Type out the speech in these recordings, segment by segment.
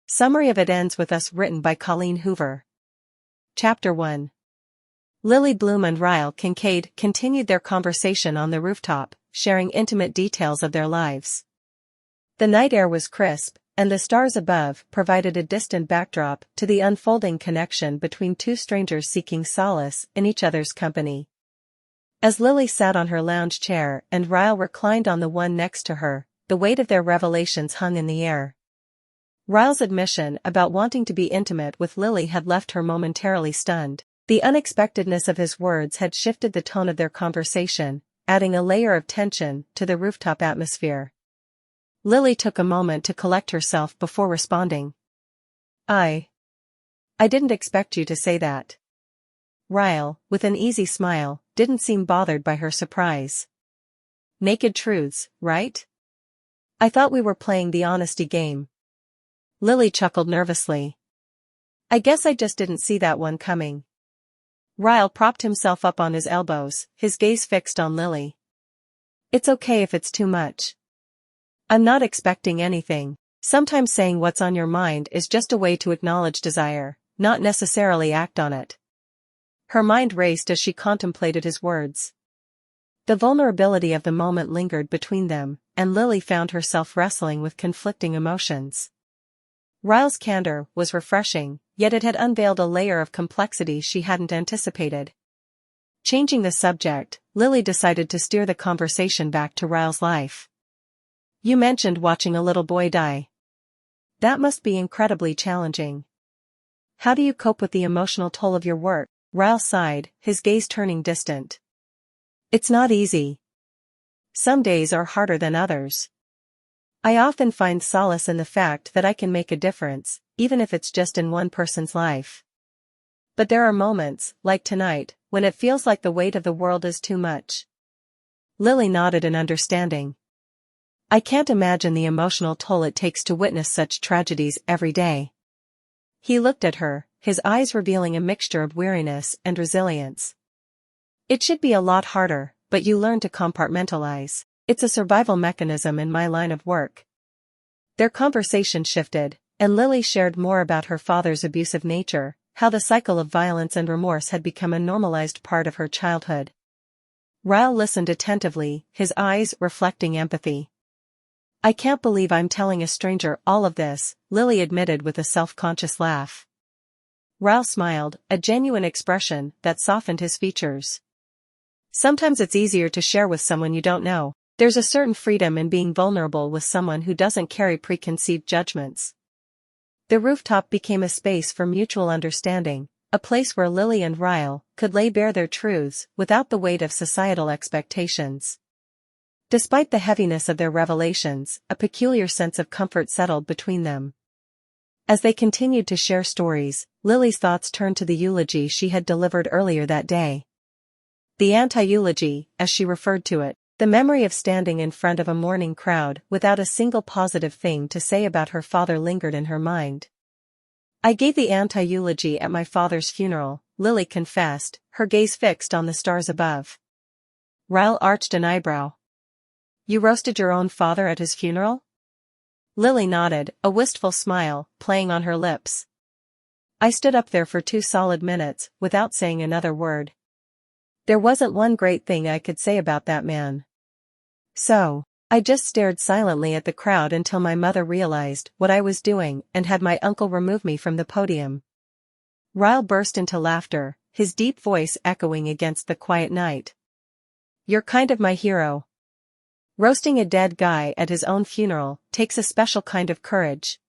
Summary of it ends with us written by Colleen Hoover. Chapter 1. Lily Bloom and Ryle Kincaid continued their conversation on the rooftop, sharing intimate details of their lives. The night air was crisp, and the stars above provided a distant backdrop to the unfolding connection between two strangers seeking solace in each other's company. As Lily sat on her lounge chair and Ryle reclined on the one next to her, the weight of their revelations hung in the air. Ryle's admission about wanting to be intimate with Lily had left her momentarily stunned. The unexpectedness of his words had shifted the tone of their conversation, adding a layer of tension to the rooftop atmosphere. Lily took a moment to collect herself before responding. I didn't expect you to say that. Ryle, with an easy smile, didn't seem bothered by her surprise. Naked truths, right? I thought we were playing the honesty game. Lily chuckled nervously. I guess I just didn't see that one coming. Ryle propped himself up on his elbows, his gaze fixed on Lily. It's okay if it's too much. I'm not expecting anything. Sometimes saying what's on your mind is just a way to acknowledge desire, not necessarily act on it. Her mind raced as she contemplated his words. The vulnerability of the moment lingered between them, and Lily found herself wrestling with conflicting emotions. Ryle's candor was refreshing, yet it had unveiled a layer of complexity she hadn't anticipated. Changing the subject, Lily decided to steer the conversation back to Ryle's life. You mentioned watching a little boy die. That must be incredibly challenging. How do you cope with the emotional toll of your work? Ryle sighed, his gaze turning distant. It's not easy. Some days are harder than others. I often find solace in the fact that I can make a difference, even if it's just in one person's life. But there are moments, like tonight, when it feels like the weight of the world is too much. Lily nodded in understanding. I can't imagine the emotional toll it takes to witness such tragedies every day. He looked at her, his eyes revealing a mixture of weariness and resilience. It should be a lot harder, but you learn to compartmentalize. It's a survival mechanism in my line of work. Their conversation shifted, and Lily shared more about her father's abusive nature, how the cycle of violence and remorse had become a normalized part of her childhood. Ryle listened attentively, his eyes reflecting empathy. I can't believe I'm telling a stranger all of this, Lily admitted with a self-conscious laugh. Ryle smiled, a genuine expression that softened his features. Sometimes it's easier to share with someone you don't know. There's a certain freedom in being vulnerable with someone who doesn't carry preconceived judgments. The rooftop became a space for mutual understanding, a place where Lily and Ryle could lay bare their truths without the weight of societal expectations. Despite the heaviness of their revelations, a peculiar sense of comfort settled between them. As they continued to share stories, Lily's thoughts turned to the eulogy she had delivered earlier that day. The anti-eulogy, as she referred to it. The memory of standing in front of a mourning crowd without a single positive thing to say about her father lingered in her mind. I gave the anti-eulogy at my father's funeral, Lily confessed, her gaze fixed on the stars above. Ryle arched an eyebrow. You roasted your own father at his funeral? Lily nodded, a wistful smile playing on her lips. I stood up there for 2 solid minutes without saying another word. There wasn't one great thing I could say about that man. So, I just stared silently at the crowd until my mother realized what I was doing and had my uncle remove me from the podium. Ryle burst into laughter, his deep voice echoing against the quiet night. You're kind of my hero. Roasting a dead guy at his own funeral takes a special kind of courage.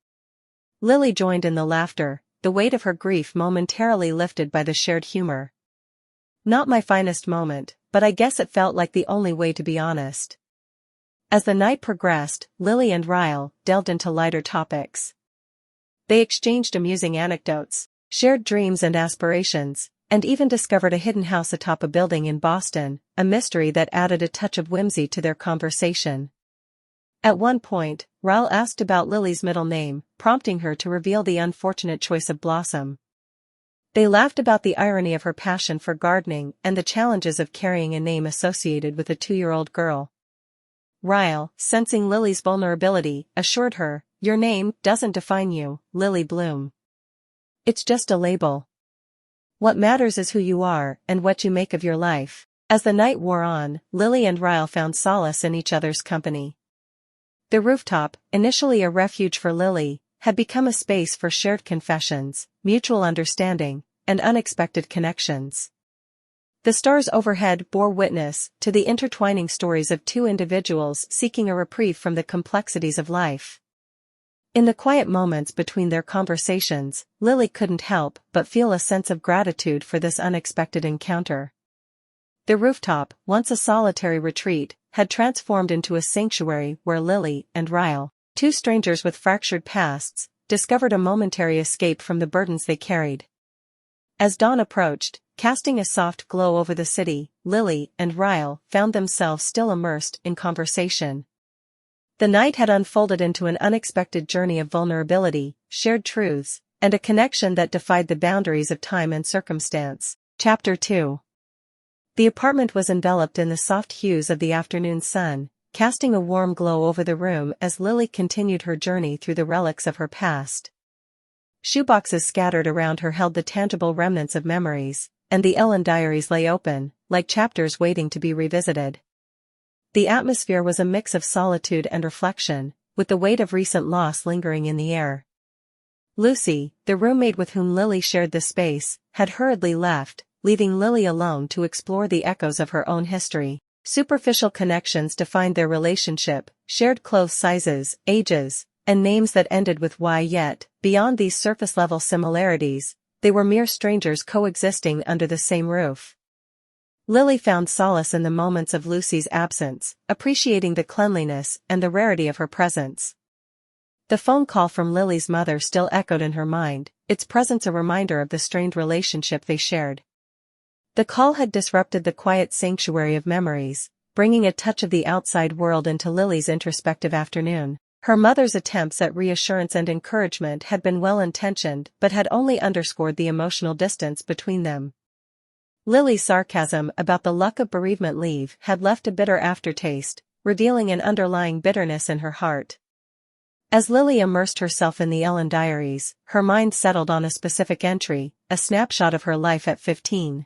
Lily joined in the laughter, the weight of her grief momentarily lifted by the shared humor. Not my finest moment, but I guess it felt like the only way to be honest. As the night progressed, Lily and Ryle delved into lighter topics. They exchanged amusing anecdotes, shared dreams and aspirations, and even discovered a hidden house atop a building in Boston, a mystery that added a touch of whimsy to their conversation. At one point, Ryle asked about Lily's middle name, prompting her to reveal the unfortunate choice of Blossom. They laughed about the irony of her passion for gardening and the challenges of carrying a name associated with a 2-year-old girl. Ryle, sensing Lily's vulnerability, assured her, Your name doesn't define you, Lily Bloom. It's just a label. What matters is who you are and what you make of your life. As the night wore on, Lily and Ryle found solace in each other's company. The rooftop, initially a refuge for Lily, had become a space for shared confessions, mutual understanding, and unexpected connections. The stars overhead bore witness to the intertwining stories of two individuals seeking a reprieve from the complexities of life. In the quiet moments between their conversations, Lily couldn't help but feel a sense of gratitude for this unexpected encounter. The rooftop, once a solitary retreat, had transformed into a sanctuary where Lily and Ryle, two strangers with fractured pasts, discovered a momentary escape from the burdens they carried. As dawn approached, casting a soft glow over the city, Lily and Ryle found themselves still immersed in conversation. The night had unfolded into an unexpected journey of vulnerability, shared truths, and a connection that defied the boundaries of time and circumstance. Chapter 2. The apartment was enveloped in the soft hues of the afternoon sun, casting a warm glow over the room as Lily continued her journey through the relics of her past. Shoeboxes scattered around her held the tangible remnants of memories, and the Ellen diaries lay open, like chapters waiting to be revisited. The atmosphere was a mix of solitude and reflection, with the weight of recent loss lingering in the air. Lucy, the roommate with whom Lily shared the space, had hurriedly left, leaving Lily alone to explore the echoes of her own history. Superficial connections defined their relationship, shared clothes sizes, ages, and names that ended with Y. Yet, beyond these surface-level similarities, they were mere strangers coexisting under the same roof. Lily found solace in the moments of Lucy's absence, appreciating the cleanliness and the rarity of her presence. The phone call from Lily's mother still echoed in her mind, its presence a reminder of the strained relationship they shared. The call had disrupted the quiet sanctuary of memories, bringing a touch of the outside world into Lily's introspective afternoon. Her mother's attempts at reassurance and encouragement had been well-intentioned but had only underscored the emotional distance between them. Lily's sarcasm about the luck of bereavement leave had left a bitter aftertaste, revealing an underlying bitterness in her heart. As Lily immersed herself in the Ellen diaries, her mind settled on a specific entry, a snapshot of her life at 15.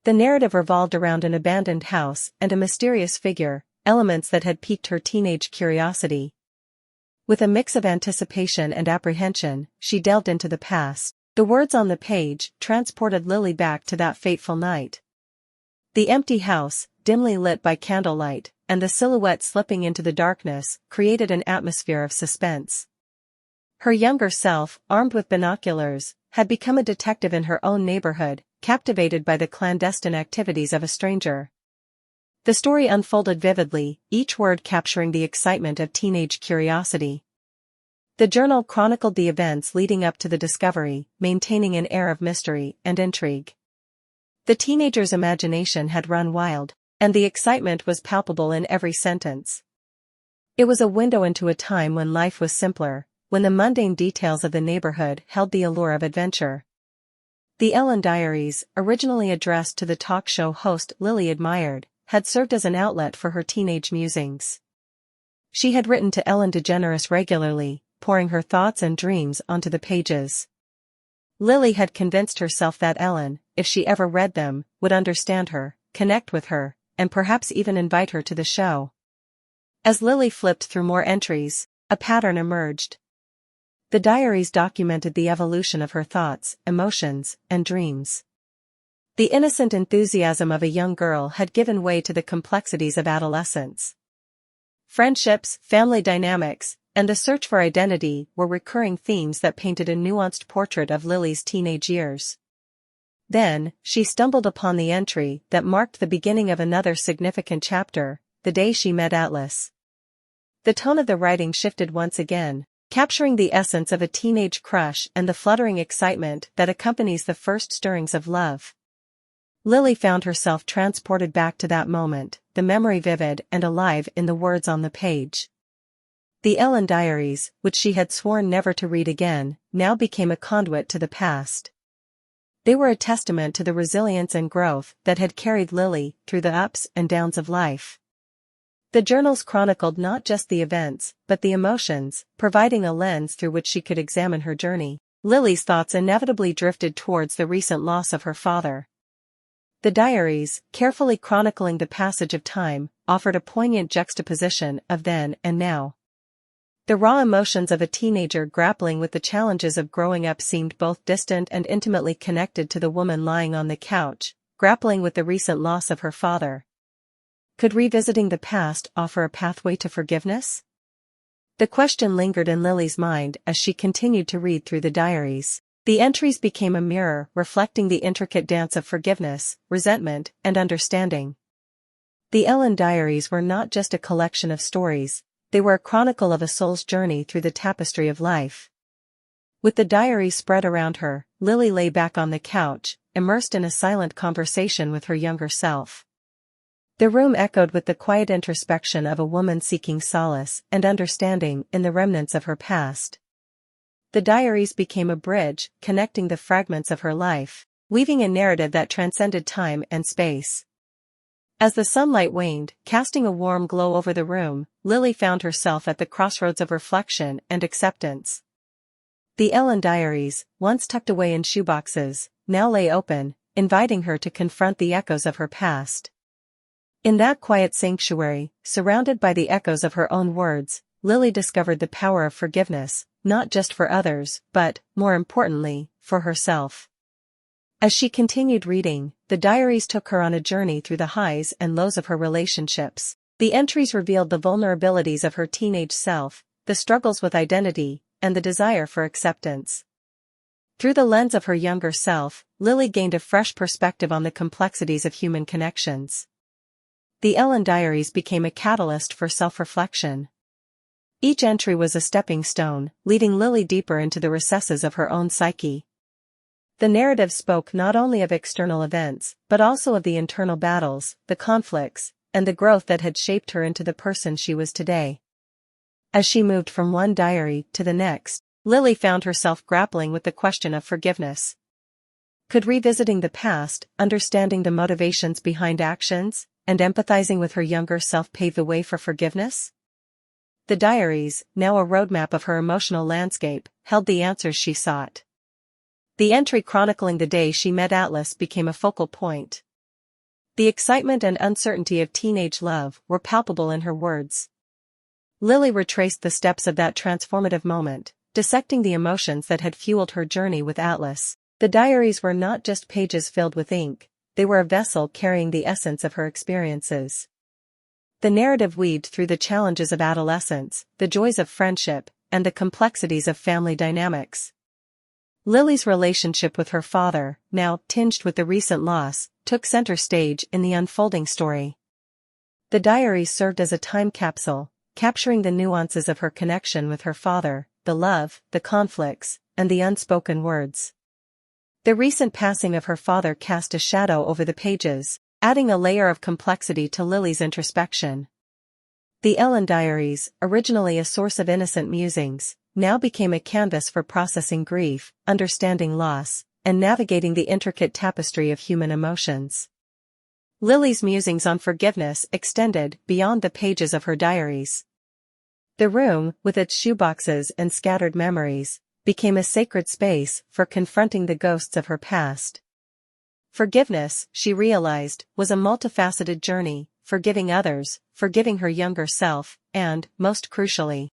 The narrative revolved around an abandoned house and a mysterious figure, elements that had piqued her teenage curiosity. With a mix of anticipation and apprehension, she delved into the past. The words on the page transported Lily back to that fateful night. The empty house, dimly lit by candlelight, and the silhouette slipping into the darkness, created an atmosphere of suspense. Her younger self, armed with binoculars, had become a detective in her own neighborhood, captivated by the clandestine activities of a stranger. The story unfolded vividly, each word capturing the excitement of teenage curiosity. The journal chronicled the events leading up to the discovery, maintaining an air of mystery and intrigue. The teenager's imagination had run wild, and the excitement was palpable in every sentence. It was a window into a time when life was simpler, when the mundane details of the neighborhood held the allure of adventure. The Ellen diaries, originally addressed to the talk show host Lily admired, had served as an outlet for her teenage musings. She had written to Ellen DeGeneres regularly, pouring her thoughts and dreams onto the pages. Lily had convinced herself that Ellen, if she ever read them, would understand her, connect with her, and perhaps even invite her to the show. As Lily flipped through more entries, a pattern emerged. The diaries documented the evolution of her thoughts, emotions, and dreams. The innocent enthusiasm of a young girl had given way to the complexities of adolescence. Friendships, family dynamics, and the search for identity were recurring themes that painted a nuanced portrait of Lily's teenage years. Then, she stumbled upon the entry that marked the beginning of another significant chapter, the day she met Atlas. The tone of the writing shifted once again, capturing the essence of a teenage crush and the fluttering excitement that accompanies the first stirrings of love. Lily found herself transported back to that moment, the memory vivid and alive in the words on the page. The Ellen diaries, which she had sworn never to read again, now became a conduit to the past. They were a testament to the resilience and growth that had carried Lily through the ups and downs of life. The journals chronicled not just the events, but the emotions, providing a lens through which she could examine her journey. Lily's thoughts inevitably drifted towards the recent loss of her father. The diaries, carefully chronicling the passage of time, offered a poignant juxtaposition of then and now. The raw emotions of a teenager grappling with the challenges of growing up seemed both distant and intimately connected to the woman lying on the couch, grappling with the recent loss of her father. Could revisiting the past offer a pathway to forgiveness? The question lingered in Lily's mind as she continued to read through the diaries. The entries became a mirror reflecting the intricate dance of forgiveness, resentment, and understanding. The Ellen diaries were not just a collection of stories, they were a chronicle of a soul's journey through the tapestry of life. With the diaries spread around her, Lily lay back on the couch, immersed in a silent conversation with her younger self. The room echoed with the quiet introspection of a woman seeking solace and understanding in the remnants of her past. The diaries became a bridge, connecting the fragments of her life, weaving a narrative that transcended time and space. As the sunlight waned, casting a warm glow over the room, Lily found herself at the crossroads of reflection and acceptance. The Ellen diaries, once tucked away in shoeboxes, now lay open, inviting her to confront the echoes of her past. In that quiet sanctuary, surrounded by the echoes of her own words, Lily discovered the power of forgiveness, not just for others, but, more importantly, for herself. As she continued reading, the diaries took her on a journey through the highs and lows of her relationships. The entries revealed the vulnerabilities of her teenage self, the struggles with identity, and the desire for acceptance. Through the lens of her younger self, Lily gained a fresh perspective on the complexities of human connections. The Ellen diaries became a catalyst for self-reflection. Each entry was a stepping stone, leading Lily deeper into the recesses of her own psyche. The narrative spoke not only of external events, but also of the internal battles, the conflicts, and the growth that had shaped her into the person she was today. As she moved from one diary to the next, Lily found herself grappling with the question of forgiveness. Could revisiting the past, understanding the motivations behind actions, and empathizing with her younger self pave the way for forgiveness? The diaries, now a roadmap of her emotional landscape, held the answers she sought. The entry chronicling the day she met Atlas became a focal point. The excitement and uncertainty of teenage love were palpable in her words. Lily retraced the steps of that transformative moment, dissecting the emotions that had fueled her journey with Atlas. The diaries were not just pages filled with ink, they were a vessel carrying the essence of her experiences. The narrative weaved through the challenges of adolescence, the joys of friendship, and the complexities of family dynamics. Lily's relationship with her father, now tinged with the recent loss, took center stage in the unfolding story. The diaries served as a time capsule, capturing the nuances of her connection with her father, the love, the conflicts, and the unspoken words. The recent passing of her father cast a shadow over the pages, adding a layer of complexity to Lily's introspection. The Ellen diaries, originally a source of innocent musings, now became a canvas for processing grief, understanding loss, and navigating the intricate tapestry of human emotions. Lily's musings on forgiveness extended beyond the pages of her diaries. The room, with its shoeboxes and scattered memories, became a sacred space for confronting the ghosts of her past. Forgiveness, she realized, was a multifaceted journey, forgiving others, forgiving her younger self, and, most crucially,